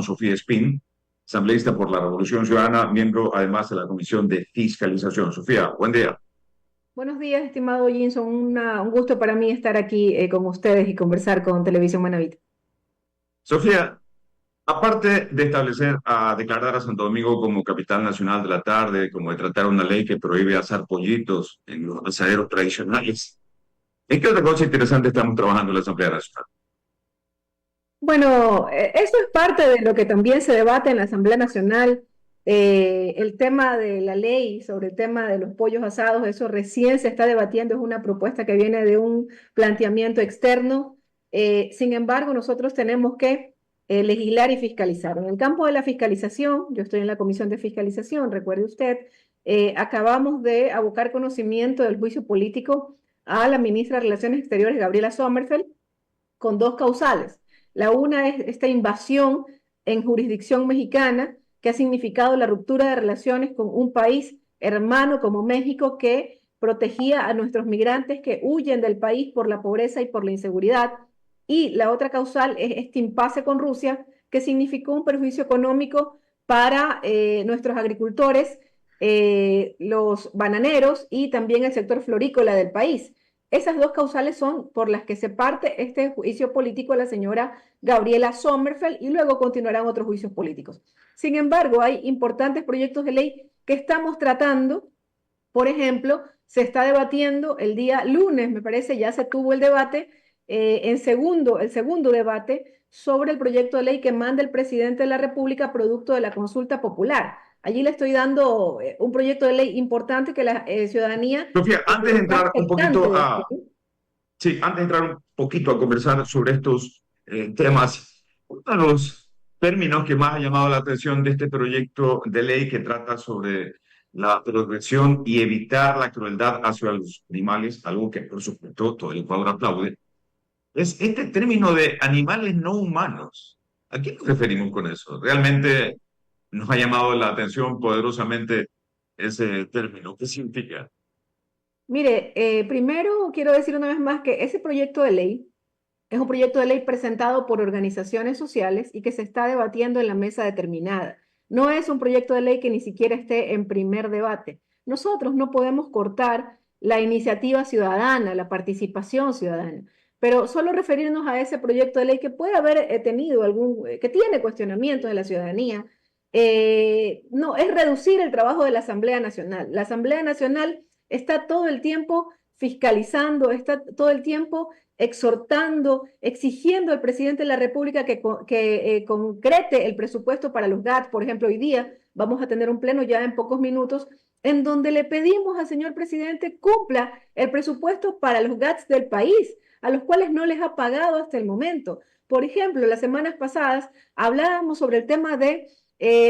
Sofía Espín, asambleísta por la Revolución Ciudadana, miembro además de la Comisión de Fiscalización. Sofía, buen día. Buenos días, estimado Jinson. Un gusto para mí estar aquí con ustedes y conversar con Televisión Manavit. Sofía, aparte de declarar a Santo Domingo como capital nacional de la tarde, como de tratar una ley que prohíbe asar pollitos en los asaderos tradicionales, ¿en qué otra cosa interesante estamos trabajando en la Asamblea Nacional? Bueno, eso es parte de lo que también se debate en la Asamblea Nacional. El tema de la ley sobre el tema de los pollos asados, eso recién se está debatiendo, es una propuesta que viene de un planteamiento externo. Sin embargo, nosotros tenemos que legislar y fiscalizar. En el campo de la fiscalización, yo estoy en la Comisión de Fiscalización, recuerde usted, acabamos de abocar conocimiento del juicio político a la ministra de Relaciones Exteriores, Gabriela Sommerfeld, con dos causales. La una es esta invasión en jurisdicción mexicana que ha significado la ruptura de relaciones con un país hermano como México que protegía a nuestros migrantes que huyen del país por la pobreza y por la inseguridad. Y la otra causal es este impasse con Rusia que significó un perjuicio económico para nuestros agricultores, los bananeros y también el sector florícola del país. Esas dos causales son por las que se parte este juicio político a la señora Gabriela Sommerfeld y luego continuarán otros juicios políticos. Sin embargo, hay importantes proyectos de ley que estamos tratando. Por ejemplo, se está debatiendo el día lunes, me parece, ya se tuvo el debate, el segundo debate sobre el proyecto de ley que manda el presidente de la República producto de la consulta popular. Allí le estoy dando un proyecto de ley importante que la ciudadanía Sofía, antes de está entrar un expectante poquito de a, esto. sí, antes de entrar un poquito a conversar sobre estos temas, uno de los términos que más ha llamado la atención de este proyecto de ley que trata sobre la protección y evitar la crueldad hacia los animales, algo que por supuesto todo el Ecuador aplaude, es este término de animales no humanos. ¿A qué nos referimos con eso? Realmente nos ha llamado la atención poderosamente ese término. ¿Qué significa? Mire, primero quiero decir una vez más que ese proyecto de ley es un proyecto de ley presentado por organizaciones sociales y que se está debatiendo en la mesa determinada. No es un proyecto de ley que ni siquiera esté en primer debate. Nosotros no podemos cortar la iniciativa ciudadana, la participación ciudadana, pero solo referirnos a ese proyecto de ley que puede haber tenido que tiene cuestionamientos de la ciudadanía. No, es reducir el trabajo de la Asamblea Nacional. La Asamblea Nacional está todo el tiempo fiscalizando, está todo el tiempo exhortando, exigiendo al presidente de la República que concrete el presupuesto para los GATS. Por ejemplo, hoy día vamos a tener un pleno ya en pocos minutos en donde le pedimos al señor presidente cumpla el presupuesto para los GATS del país, a los cuales no les ha pagado hasta el momento. Por ejemplo, las semanas pasadas hablábamos sobre el tema de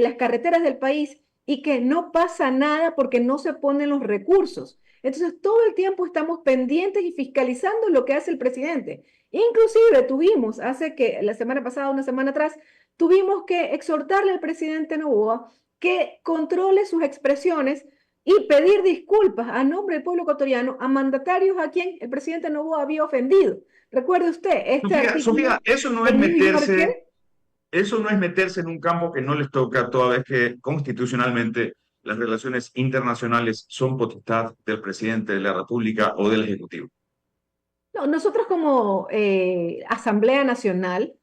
las carreteras del país y que no pasa nada porque no se ponen los recursos. Entonces, todo el tiempo estamos pendientes y fiscalizando lo que hace el presidente. Inclusive tuvimos, hace que la semana pasada, una semana atrás, tuvimos que exhortarle al presidente Noboa que controle sus expresiones y pedir disculpas a nombre del pueblo ecuatoriano a mandatarios a quien el presidente Noboa había ofendido. Recuerde usted este Sofía, artículo Sofía, eso no es del New meterse. Yorker. Eso no es meterse en un campo que no les toca, toda vez que constitucionalmente las relaciones internacionales son potestad del presidente de la República o del Ejecutivo. No, nosotros como Asamblea Nacional,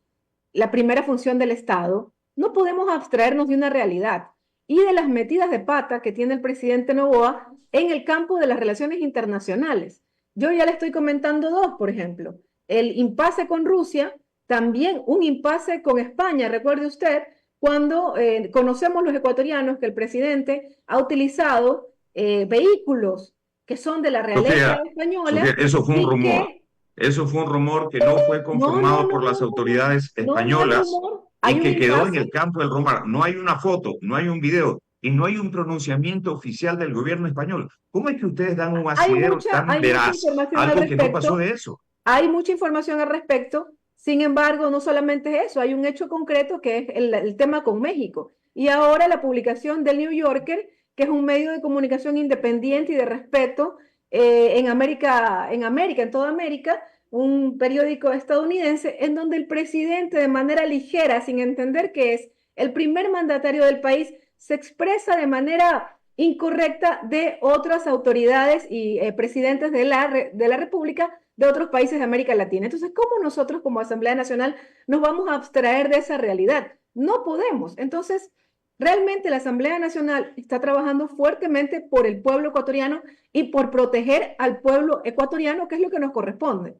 la primera función del Estado, no podemos abstraernos de una realidad y de las metidas de pata que tiene el presidente Noboa en el campo de las relaciones internacionales. Yo ya le estoy comentando dos, por ejemplo, el impasse con Rusia, también un impasse con España. Recuerde usted cuando conocemos los ecuatorianos que el presidente ha utilizado vehículos que son de la realeza Sofía, Sofía, española eso fue un y rumor. que Eso fue un rumor que no fue no, no, conformado no, por no, las no, no, autoridades no, no es españolas rumor. Hay y un que quedó en impasse. el campo del rumor. No hay una foto, no hay un video y no hay un pronunciamiento oficial del gobierno español. ¿Cómo es que ustedes dan un asidero tan Hay mucha veraz a información al algo que no pasó respecto. de eso? Hay mucha información al respecto. Sin embargo, no solamente es eso, hay un hecho concreto que es el tema con México. Y ahora la publicación del New Yorker, que es un medio de comunicación independiente y de respeto en América, en toda América, un periódico estadounidense, en donde el presidente, de manera ligera, sin entender que es el primer mandatario del país, se expresa de manera incorrecta de otras autoridades y presidentes de la República de otros países de América Latina. Entonces, ¿cómo nosotros como Asamblea Nacional nos vamos a abstraer de esa realidad? No podemos. Entonces, realmente la Asamblea Nacional está trabajando fuertemente por el pueblo ecuatoriano y por proteger al pueblo ecuatoriano, que es lo que nos corresponde.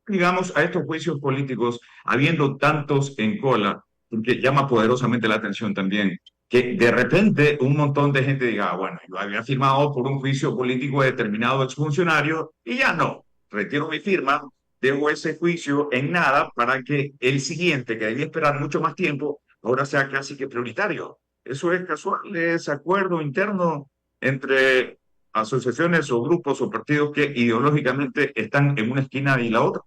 Digamos, a estos juicios políticos, habiendo tantos en cola, porque llama poderosamente la atención también que de repente un montón de gente diga, ah, bueno, yo había firmado por un juicio político de determinado exfuncionario y ya no, retiro mi firma, dejo ese juicio en nada para que el siguiente, que debía esperar mucho más tiempo, ahora sea casi que prioritario. Eso es casual, es acuerdo interno entre asociaciones o grupos o partidos que ideológicamente están en una esquina y la otra.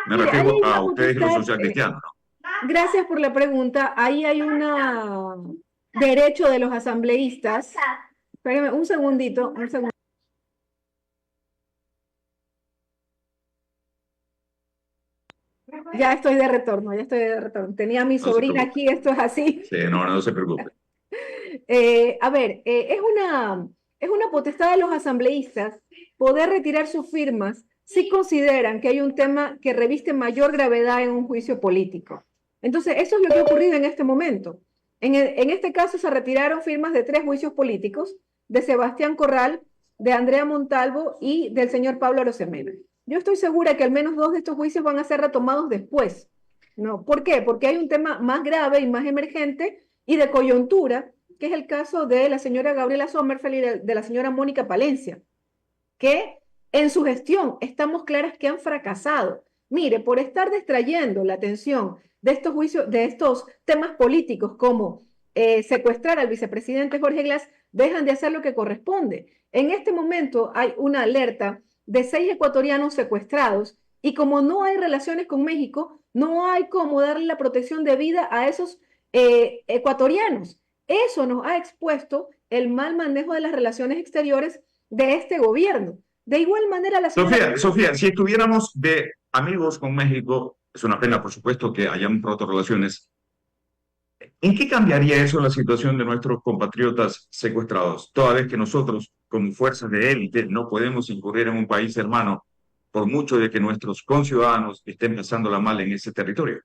Me Mire, ahí refiero hay a una ustedes y los potestad, socialcristianos, ¿no? gracias por la pregunta, ahí hay un derecho de los asambleístas. Espérame un segundito, un segundo. Ya estoy de retorno, ya estoy de retorno. Tenía a mi No se sobrina preocupe. aquí, esto es así. Sí, no, no se preocupe. A ver, es una potestad de los asambleístas poder retirar sus firmas si consideran que hay un tema que reviste mayor gravedad en un juicio político. Entonces, eso es lo que ha ocurrido en este momento. En este caso se retiraron firmas de 3 juicios políticos, de Sebastián Corral, de Andrea Montalvo y del señor Pablo Arosemena. Yo estoy segura que al menos 2 de estos juicios van a ser retomados después. ¿No? ¿Por qué? Porque hay un tema más grave y más emergente y de coyuntura, que es el caso de la señora Gabriela Sommerfeld y de la señora Mónica Palencia, que en su gestión estamos claras que han fracasado. Mire, por estar distrayendo la atención de estos juicios, de estos temas políticos como secuestrar al vicepresidente Jorge Glass, dejan de hacer lo que corresponde. En este momento hay una alerta de 6 ecuatorianos secuestrados y como no hay relaciones con México, no hay cómo darle la protección de vida a esos ecuatorianos. Eso nos ha expuesto el mal manejo de las relaciones exteriores de este gobierno. De igual manera, la señora... Sofía, si estuviéramos de amigos con México, es una pena, por supuesto, que hayamos roto relaciones. ¿En qué cambiaría eso la situación de nuestros compatriotas secuestrados, toda vez que nosotros, como fuerzas de élite, no podemos incurrir en un país hermano, por mucho de que nuestros conciudadanos estén pasándola mal en ese territorio?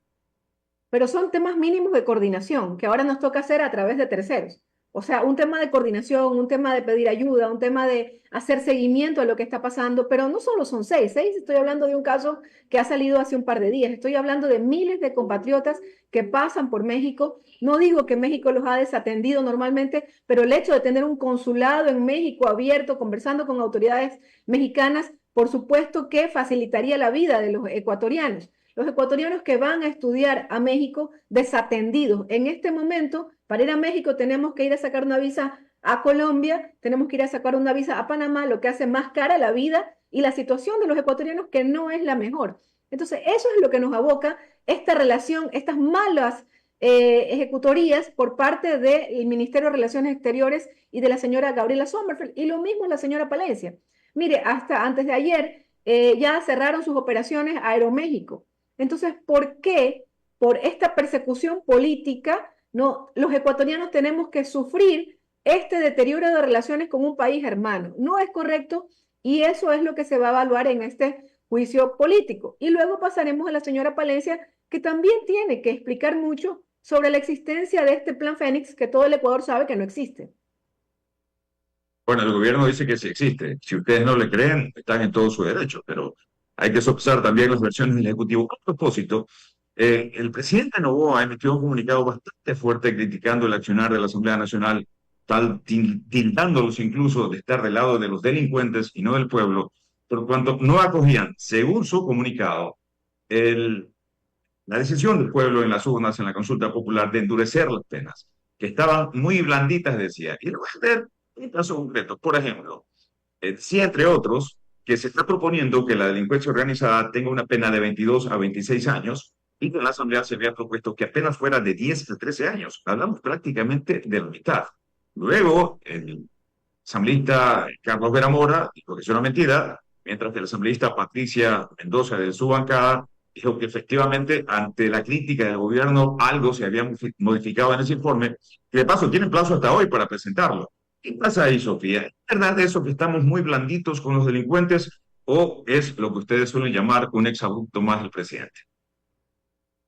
Pero son temas mínimos de coordinación que ahora nos toca hacer a través de terceros. O sea, un tema de coordinación, un tema de pedir ayuda, un tema de hacer seguimiento a lo que está pasando, pero no solo son 6, estoy hablando de un caso que ha salido hace un par de días, estoy hablando de miles de compatriotas que pasan por México. No digo que México los ha desatendido normalmente, pero el hecho de tener un consulado en México abierto, conversando con autoridades mexicanas, por supuesto que facilitaría la vida de los ecuatorianos. Los ecuatorianos que van a estudiar a México desatendidos. En este momento, para ir a México tenemos que ir a sacar una visa a Colombia, tenemos que ir a sacar una visa a Panamá, lo que hace más cara la vida y la situación de los ecuatorianos que no es la mejor. Entonces, eso es lo que nos aboca esta relación, estas malas ejecutorías por parte del Ministerio de Relaciones Exteriores y de la señora Gabriela Sommerfeld, y lo mismo la señora Palencia. Mire, hasta antes de ayer ya cerraron sus operaciones a Aeroméxico. Entonces, ¿por qué por esta persecución política no, los ecuatorianos tenemos que sufrir este deterioro de relaciones con un país hermano? No es correcto y eso es lo que se va a evaluar en este juicio político. Y luego pasaremos a la señora Palencia, que también tiene que explicar mucho sobre la existencia de este plan Fénix que todo el Ecuador sabe que no existe. Bueno, el gobierno dice que sí existe. Si ustedes no le creen, están en todo su derecho, pero hay que sopesar también las versiones del Ejecutivo. A propósito, el presidente Noboa emitió un comunicado bastante fuerte criticando el accionar de la Asamblea Nacional, tildándolos incluso de estar del lado de los delincuentes y no del pueblo, por cuanto no acogían, según su comunicado, el, la decisión del pueblo en las urnas, en la consulta popular, de endurecer las penas, que estaban muy blanditas, decía. Y lo voy a ver en casos concretos. Por ejemplo, sí, entre otros, que se está proponiendo que la delincuencia organizada tenga una pena de 22 a 26 años y que en la Asamblea se había propuesto que apenas fuera de 10 a 13 años. Hablamos prácticamente de la mitad. Luego, el asambleísta Carlos Vera Mora dijo que es una mentira, mientras que la asambleísta Patricia Mendoza de su bancada dijo que efectivamente ante la crítica del gobierno algo se había modificado en ese informe, que de paso tienen plazo hasta hoy para presentarlo. ¿Qué pasa ahí, Sofía? ¿Es verdad eso que estamos muy blanditos con los delincuentes o es lo que ustedes suelen llamar un exabrupto más del presidente?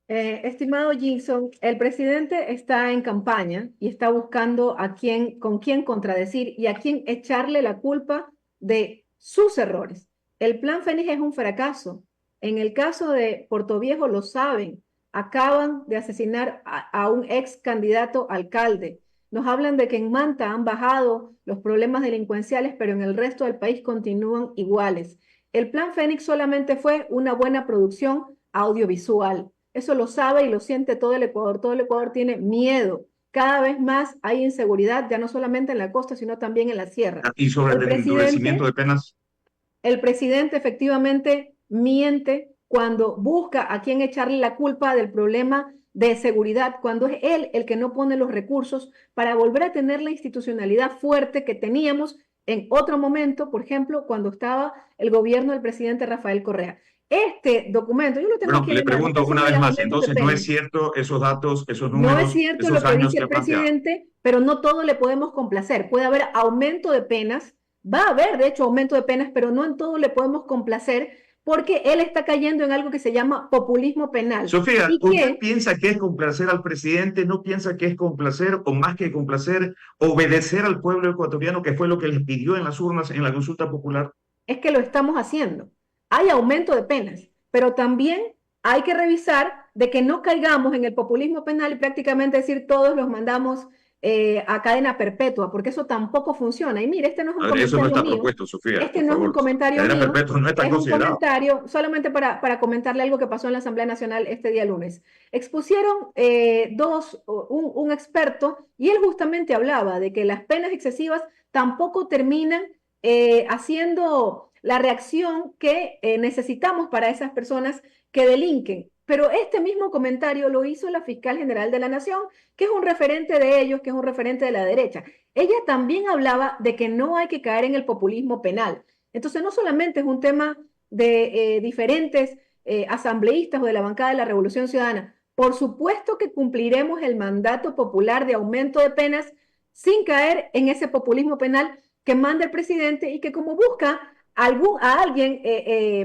Estimado Gilson, el presidente está en campaña y está buscando con quién contradecir y a quién echarle la culpa de sus errores. El plan Fénix es un fracaso. En el caso de Portoviejo lo saben. Acaban de asesinar a un ex candidato alcalde. Nos hablan de que en Manta han bajado los problemas delincuenciales, pero en el resto del país continúan iguales. El plan Fénix solamente fue una buena producción audiovisual. Eso lo sabe y lo siente todo el Ecuador. Todo el Ecuador tiene miedo. Cada vez más hay inseguridad, ya no solamente en la costa, sino también en la sierra. Y sobre El el endurecimiento presidente, de penas, el presidente efectivamente miente cuando busca a quién echarle la culpa del problema de seguridad, cuando es él el que no pone los recursos para volver a tener la institucionalidad fuerte que teníamos en otro momento, por ejemplo, cuando estaba el gobierno del presidente Rafael Correa. Este documento, yo lo tengo bueno, aquí le en mano, pregunto este una sobre vez más, aumentos de entonces, ¿no es penas. cierto esos datos, esos No es números, cierto esos lo que años dice que el ha planteado? presidente, pero no todo le podemos complacer. Puede haber aumento de penas, va a haber de hecho aumento de penas, pero no en todo le podemos complacer porque él está cayendo en algo que se llama populismo penal. Sofía, Y ¿usted que piensa que es complacer al presidente? ¿No piensa que es complacer o más que complacer, obedecer al pueblo ecuatoriano, que fue lo que les pidió en las urnas en la consulta popular? es que lo estamos haciendo. Hay aumento de penas, pero también hay que revisar de que no caigamos en el populismo penal y prácticamente decir todos los mandamos a cadena perpetua, porque eso tampoco funciona. Y mire, este no es un A ver, eso no comentario está mío, propuesto, Sofía, este por no es un favor. comentario Cadena mío, perpetua no está es un considerado. comentario solamente para comentarle algo que pasó en la Asamblea Nacional este día lunes. Expusieron un experto y él justamente hablaba de que las penas excesivas tampoco terminan haciendo la reacción que necesitamos para esas personas que delinquen. Pero este mismo comentario lo hizo la fiscal general de la Nación, que es un referente de ellos, que es un referente de la derecha. Ella también hablaba de que no hay que caer en el populismo penal. Entonces, no solamente es un tema de diferentes asambleístas o de la bancada de la Revolución Ciudadana. Por supuesto que cumpliremos el mandato popular de aumento de penas sin caer en ese populismo penal que manda el presidente y que como busca a alguien,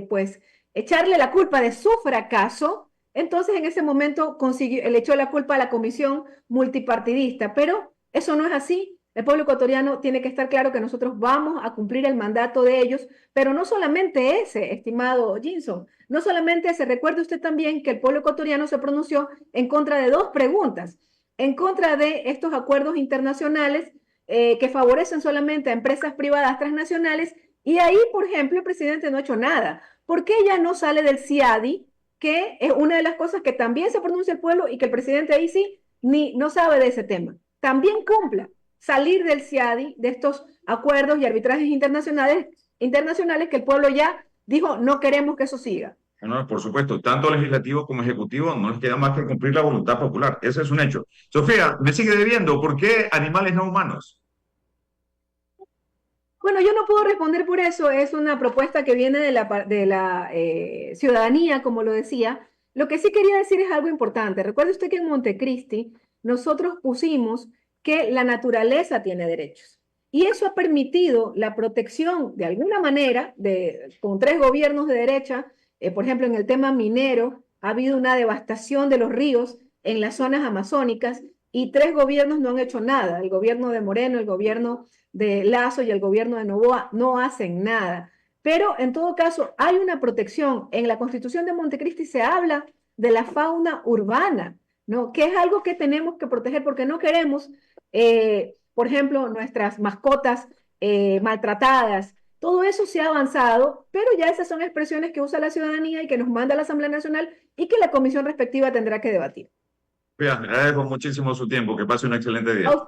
pues, echarle la culpa de su fracaso, entonces en ese momento le echó la culpa a la comisión multipartidista, pero eso no es así. El pueblo ecuatoriano tiene que estar claro que nosotros vamos a cumplir el mandato de ellos, pero no solamente ese, estimado Ginson, no solamente ese. Recuerde usted también que el pueblo ecuatoriano se pronunció en contra de dos preguntas, en contra de estos acuerdos internacionales que favorecen solamente a empresas privadas transnacionales y ahí, por ejemplo, el presidente no ha hecho nada. ¿Por qué ya no sale del CIADI? Que es una de las cosas que también se pronuncia el pueblo y que el presidente ahí sí no sabe de ese tema. También cumpla salir del CIADI, de estos acuerdos y arbitrajes internacionales que el pueblo ya dijo, no queremos que eso siga. No, por supuesto, tanto legislativo como ejecutivo no les queda más que cumplir la voluntad popular. Ese es un hecho. Sofía, me sigue debiendo. ¿Por qué animales no humanos? Bueno, yo no puedo responder por eso, es una propuesta que viene de la ciudadanía, como lo decía. Lo que sí quería decir es algo importante. Recuerde usted que en Montecristi nosotros pusimos que la naturaleza tiene derechos. Y eso ha permitido la protección de alguna manera con tres gobiernos de derecha. Por ejemplo, en el tema minero ha habido una devastación de los ríos en las zonas amazónicas y tres gobiernos no han hecho nada. El gobierno de Moreno, el gobierno de Lazo y el gobierno de Noboa no hacen nada. Pero en todo caso hay una protección. En la Constitución de Montecristi se habla de la fauna urbana, ¿no? Que es algo que tenemos que proteger porque no queremos, por ejemplo, nuestras mascotas maltratadas. Todo eso se ha avanzado, pero ya esas son expresiones que usa la ciudadanía y que nos manda la Asamblea Nacional y que la comisión respectiva tendrá que debatir. Sofía, le agradezco muchísimo su tiempo. Que pase un excelente día.